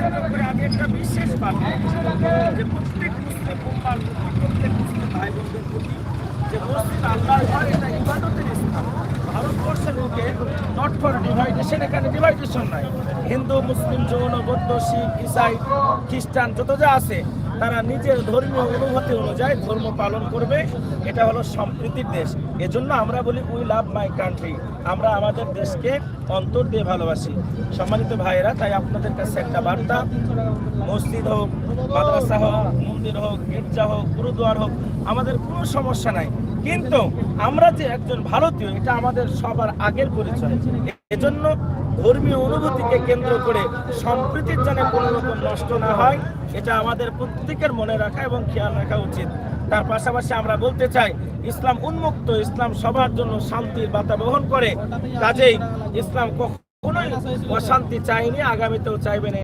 কেন্দ্র করে আমি একটা বিশেষভাবে যে প্রত্যেক মুসলিম উম্মার প্রতি, প্রত্যেক মুসলিম ভাই বোনদের প্রতি যে মসজিদ আল্লাহর ঘর, এটা ইবাদতের স্থান। ভারতবর্ষের বুকে নট ফর ডিভাইডেশন, এখানে ডিভাইডেশন নাই। হিন্দু, মুসলিম, জৈন, বৌদ্ধ, শিখ, ইসাই, খ্রিস্টান যত যা আছে, তারা নিজের ধর্মীয় অনুভূতি অনুযায়ী ধর্ম পালন করবে। এটা হলো সম্প্রীতির দেশ। এজন্য আমরা বলি উই লাভ মাই কান্ট্রি, আমরা আমাদের দেশকে অন্তর দিয়ে ভালোবাসি। সম্মানিত ভাইয়েরা, তাই আপনাদের কাছে একটা বার্তা, মসজিদ হোক, মাদ্রাসা হোক, মন্দির হোক, গির্জা হোক, গুরুদুয়ার হোক, আমাদের কোনো সমস্যা নাই, কিন্তু আমরা যে একজন ভারতীয়, এটা আমাদের সবার আগের পরিচয়। এজন্য ধর্মীয় অনুভূতিকে কেন্দ্র করে সম্প্রীতির যেন কোনো রকম নষ্ট না হয়, এটা আমাদের প্রত্যেকের মনে রাখা এবং খেয়াল রাখা উচিত। তার পাশাপাশি আমরা বলতে চাই, ইসলাম উন্মুক্ত, ইসলাম সবার জন্য শান্তির বার্তা বহন করে। কাজেই ইসলাম কখনোই অশান্তি চায়নি, আগামীতেও চাইবে না।